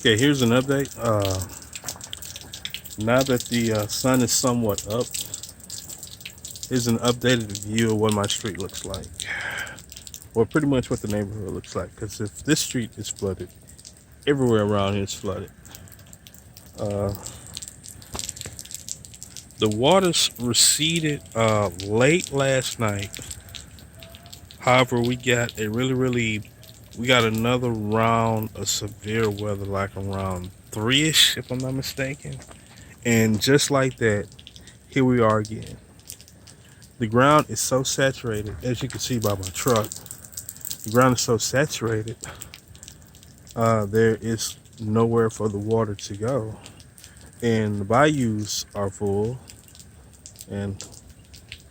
Okay, here's an update. Now that the sun is somewhat up, here's an updated view of what my street looks like. Or pretty much what the neighborhood looks like. Because if this street is flooded, everywhere around here is flooded. Uh, the waters receded late last night. However, we got another round of severe weather, like around 3-ish, if I'm not mistaken. And just like that, here we are again. The ground is so saturated, as you can see by my truck. The ground is so saturated, there is nowhere for the water to go. And the bayous are full. And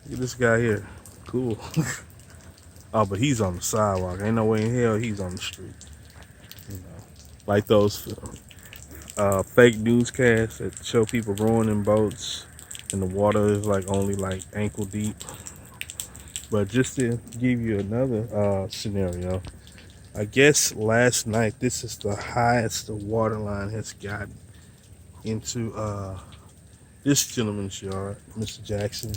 look at this guy here. Cool. Oh, but he's on the sidewalk. Ain't no way in hell he's on the street. You know, like those fake newscasts that show people rowing in boats and the water is like only like ankle deep. But just to give you another scenario, I guess last night this is the highest the water line has gotten into this gentleman's yard, Mr. Jackson,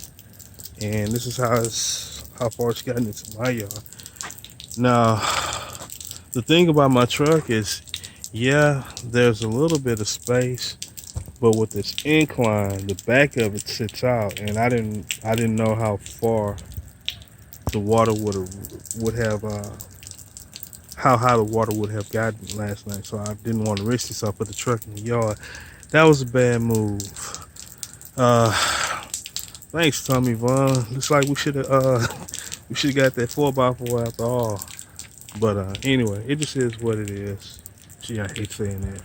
and this is how far it's gotten into my yard. Now, the thing about my truck is, yeah, there's a little bit of space, but with this incline, the back of it sits out, and I didn't know how far the water would have how high the water would have gotten last night. So I didn't want to risk it, so I put the truck in the yard. That was a bad move. Thanks, Tommy Vaughn. Looks like we should have got that 4x4 after all. But anyway, it just is what it is. Gee, I hate saying that,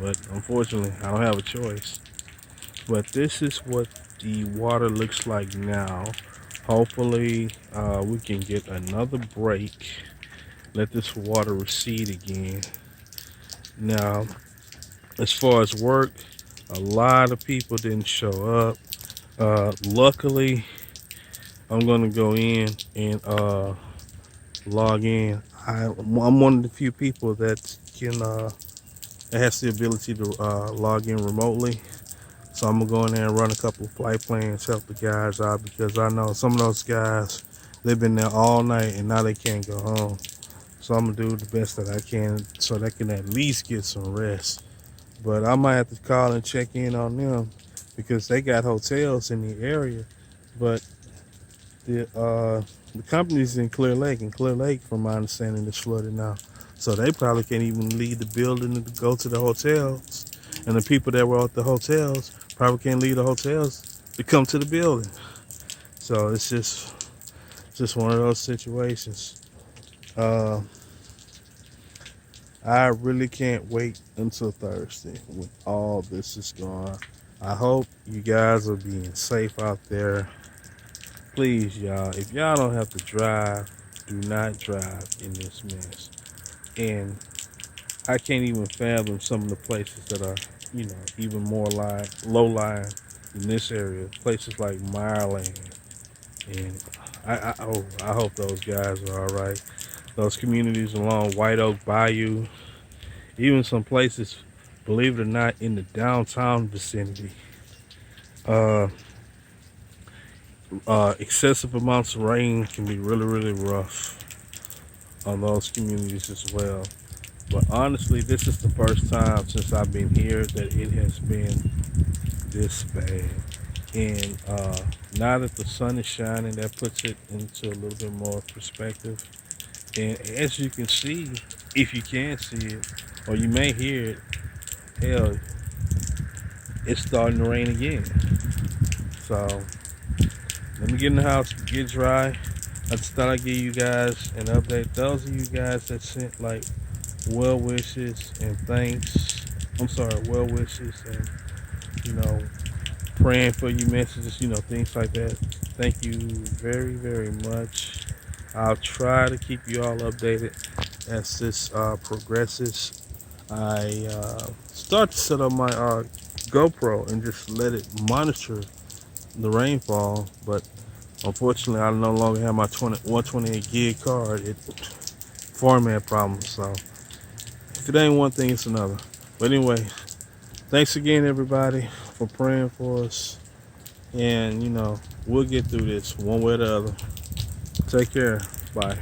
but unfortunately, I don't have a choice. But this is what the water looks like now. Hopefully, we can get another break. Let this water recede again. Now, as far as work, a lot of people didn't show up. Luckily, I'm gonna go in and log in. I'm one of the few people that can that has the ability to log in remotely. So I'm gonna go in there and run a couple of flight plans, help the guys out, because I know some of those guys, they've been there all night and now they can't go home. So I'm gonna do the best that I can so they can at least get some rest. But I might have to call and check in on them because they got hotels in the area. But the company's in Clear Lake, and Clear Lake, from my understanding, is flooded now. So they probably can't even leave the building to go to the hotels. And the people that were at the hotels probably can't leave the hotels to come to the building. So it's just one of those situations. I really can't wait until Thursday when all this is gone. I hope you guys are being safe out there. Please, y'all, if y'all don't have to drive, do not drive in this mess. And I can't even fathom some of the places that are, even more low lying in this area. Places like Maryland. And I hope those guys are all right. Those communities along White Oak Bayou, even some places, believe it or not, in the downtown vicinity. Excessive amounts of rain can be really, really rough on those communities as well. But honestly, this is the first time since I've been here that it has been this bad. And now that the sun is shining, that puts it into a little bit more perspective. And as you can see, if you can see it, or you may hear it, hell, it's starting to rain again. So let me get in the house, get dry. I just thought I'd give you guys an update. Those of you guys that sent like well wishes and thanks, well wishes and, praying for you messages, things like that. Thank you very, very much. I'll try to keep you all updated as this progresses. I start to set up my GoPro and just let it monitor the rainfall, but unfortunately I no longer have my 128 gig card. It format problems, so if it ain't one thing, it's another. But anyway, thanks again, everybody, for praying for us. And, we'll get through this one way or the other. Take care. Bye.